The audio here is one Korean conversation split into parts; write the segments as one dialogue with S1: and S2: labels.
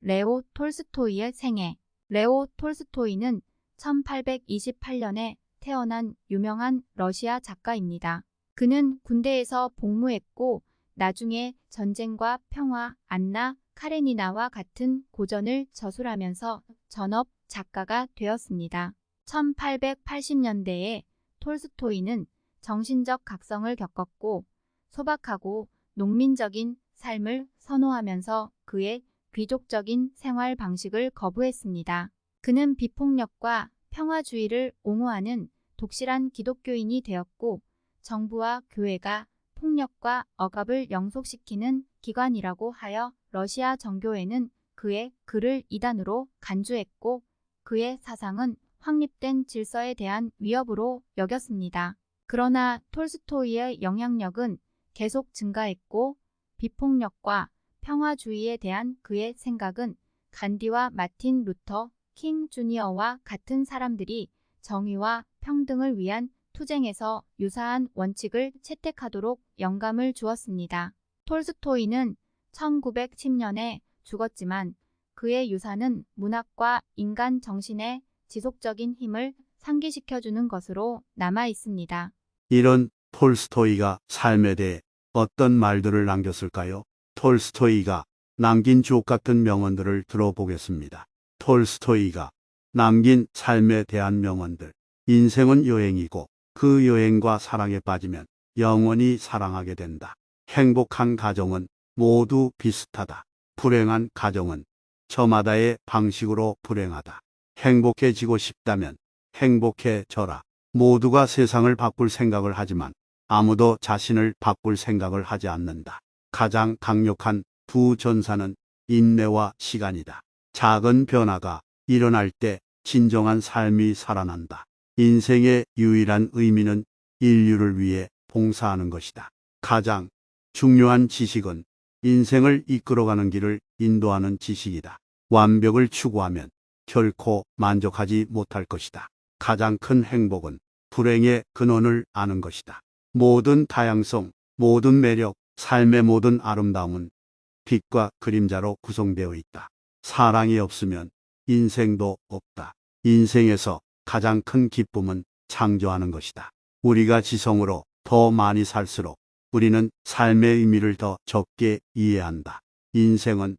S1: 레오 톨스토이의 생애. 레오 톨스토이는 1828년에 태어난 유명한 러시아 작가입니다. 그는 군대에서 복무했고 나중에 전쟁과 평화, 안나 카레니나와 같은 고전을 저술하면서 전업 작가가 되었습니다. 1880년대에 톨스토이는 정신적 각성을 겪었고 소박하고 농민적인 삶을 선호하면서 그의 귀족적인 생활 방식을 거부했습니다. 그는 비폭력과 평화주의를 옹호하는 독실한 기독교인이 되었고 정부와 교회가 폭력과 억압을 영속시키는 기관이라고 하여 러시아 정교회는 그의 글을 이단으로 간주했고 그의 사상은 확립된 질서에 대한 위협으로 여겼습니다. 그러나 톨스토이의 영향력은 계속 증가했고 비폭력과 평화주의에 대한 그의 생각은 간디와 마틴 루터 킹 주니어와 같은 사람들이 정의와 평등을 위한 투쟁에서 유사한 원칙을 채택하도록 영감을 주었습니다. 톨스토이는 1910년에 죽었지만 그의 유산은 문학과 인간 정신의 지속적인 힘을 상기시켜주는 것으로 남아 있습니다.
S2: 이런 톨스토이가 삶에 대해 어떤 말들을 남겼을까요? 톨스토이가 남긴 주옥 같은 명언들을 들어보겠습니다. 톨스토이가 남긴 삶에 대한 명언들. 인생은 여행이고 그 여행과 사랑에 빠지면 영원히 사랑하게 된다. 행복한 가정은 모두 비슷하다. 불행한 가정은 저마다의 방식으로 불행하다. 행복해지고 싶다면 행복해져라. 모두가 세상을 바꿀 생각을 하지만 아무도 자신을 바꿀 생각을 하지 않는다. 가장 강력한 두 전사는 인내와 시간이다. 작은 변화가 일어날 때 진정한 삶이 살아난다. 인생의 유일한 의미는 인류를 위해 봉사하는 것이다. 가장 중요한 지식은 인생을 이끌어가는 길을 인도하는 지식이다. 완벽을 추구하면 결코 만족하지 못할 것이다. 가장 큰 행복은 불행의 근원을 아는 것이다. 모든 다양성, 모든 매력, 삶의 모든 아름다움은 빛과 그림자로 구성되어 있다. 사랑이 없으면 인생도 없다. 인생에서 가장 큰 기쁨은 창조하는 것이다. 우리가 지성으로 더 많이 살수록 우리는 삶의 의미를 더 적게 이해한다. 인생은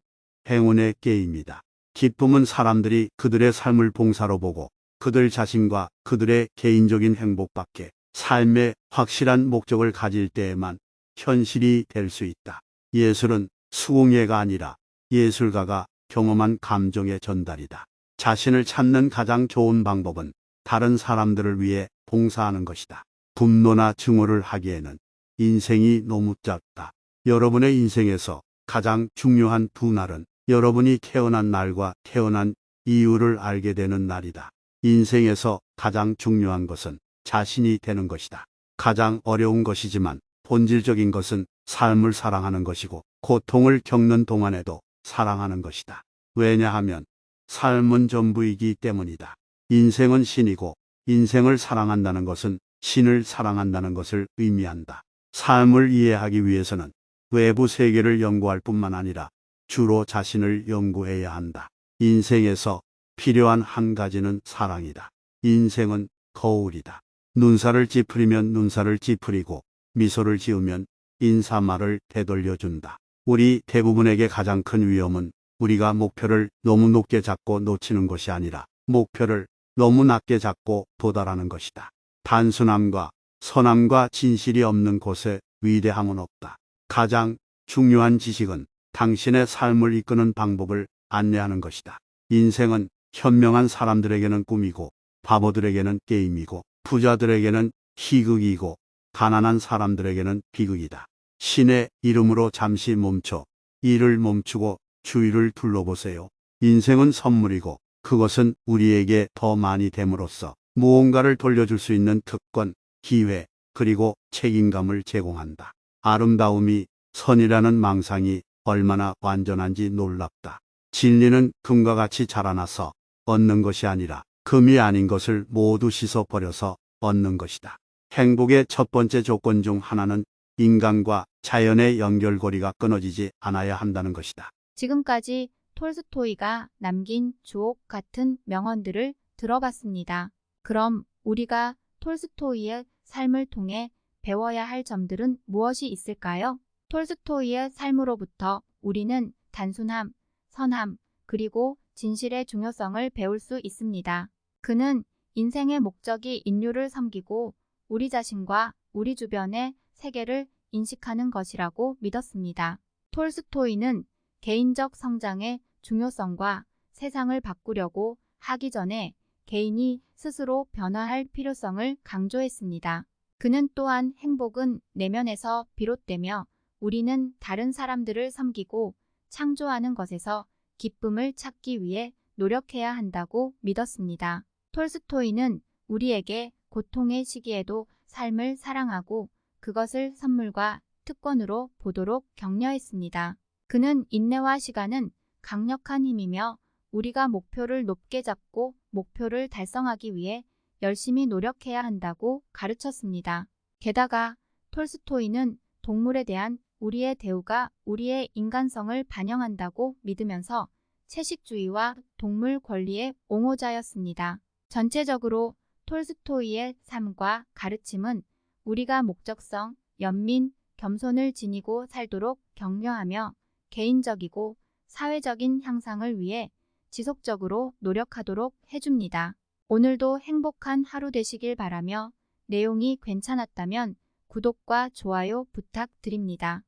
S2: 행운의 게임이다. 기쁨은 사람들이 그들의 삶을 봉사로 보고 그들 자신과 그들의 개인적인 행복밖에 삶의 확실한 목적을 가질 때에만 현실이 될 수 있다. 예술은 수공예가 아니라 예술가가 경험한 감정의 전달이다. 자신을 찾는 가장 좋은 방법은 다른 사람들을 위해 봉사하는 것이다. 분노나 증오를 하기에는 인생이 너무 짧다. 여러분의 인생에서 가장 중요한 두 날은 여러분이 태어난 날과 태어난 이유를 알게 되는 날이다. 인생에서 가장 중요한 것은 자신이 되는 것이다. 가장 어려운 것이지만 본질적인 것은 삶을 사랑하는 것이고 고통을 겪는 동안에도 사랑하는 것이다. 왜냐하면 삶은 전부이기 때문이다. 인생은 신이고 인생을 사랑한다는 것은 신을 사랑한다는 것을 의미한다. 삶을 이해하기 위해서는 외부 세계를 연구할 뿐만 아니라 주로 자신을 연구해야 한다. 인생에서 필요한 한 가지는 사랑이다. 인생은 거울이다. 눈살을 찌푸리면 눈살을 찌푸리고 미소를 지으면 인사말을 되돌려준다. 우리 대부분에게 가장 큰 위험은 우리가 목표를 너무 높게 잡고 놓치는 것이 아니라 목표를 너무 낮게 잡고 도달하는 것이다. 단순함과 선함과 진실이 없는 곳에 위대함은 없다. 가장 중요한 지식은 당신의 삶을 이끄는 방법을 안내하는 것이다. 인생은 현명한 사람들에게는 꿈이고 바보들에게는 게임이고 부자들에게는 희극이고 가난한 사람들에게는 비극이다. 신의 이름으로 잠시 멈춰 일을 멈추고 주위를 둘러보세요. 인생은 선물이고 그것은 우리에게 더 많이 됨으로써 무언가를 돌려줄 수 있는 특권, 기회, 그리고 책임감을 제공한다. 아름다움이 선이라는 망상이 얼마나 완전한지 놀랍다. 진리는 금과 같이 자라나서 얻는 것이 아니라 금이 아닌 것을 모두 씻어버려서 얻는 것이다. 행복의 첫 번째 조건 중 하나는 인간과 자연의 연결고리가 끊어지지 않아야 한다는 것이다.
S1: 지금까지 톨스토이가 남긴 주옥 같은 명언들을 들어봤습니다. 그럼 우리가 톨스토이의 삶을 통해 배워야 할 점들은 무엇이 있을까요? 톨스토이의 삶으로부터 우리는 단순함, 선함, 그리고 진실의 중요성을 배울 수 있습니다. 그는 인생의 목적이 인류를 섬기고 우리 자신과 우리 주변의 세계를 인식하는 것이라고 믿었습니다. 톨스토이는 개인적 성장의 중요성과 세상을 바꾸려고 하기 전에 개인이 스스로 변화할 필요성을 강조했습니다. 그는 또한 행복은 내면에서 비롯되며 우리는 다른 사람들을 섬기고 창조하는 것에서 기쁨을 찾기 위해 노력해야 한다고 믿었습니다. 톨스토이는 우리에게 고통의 시기에도 삶을 사랑하고 그것을 선물과 특권으로 보도록 격려했습니다. 그는 인내와 시간은 강력한 힘이며 우리가 목표를 높게 잡고 목표를 달성하기 위해 열심히 노력해야 한다고 가르쳤습니다. 게다가 톨스토이는 동물에 대한 우리의 대우가 우리의 인간성을 반영한다고 믿으면서 채식주의와 동물 권리의 옹호자였습니다. 전체적으로 톨스토이의 삶과 가르침은 우리가 목적성, 연민, 겸손을 지니고 살도록 격려하며 개인적이고 사회적인 향상을 위해 지속적으로 노력하도록 해줍니다. 오늘도 행복한 하루 되시길 바라며 내용이 괜찮았다면 구독과 좋아요 부탁드립니다.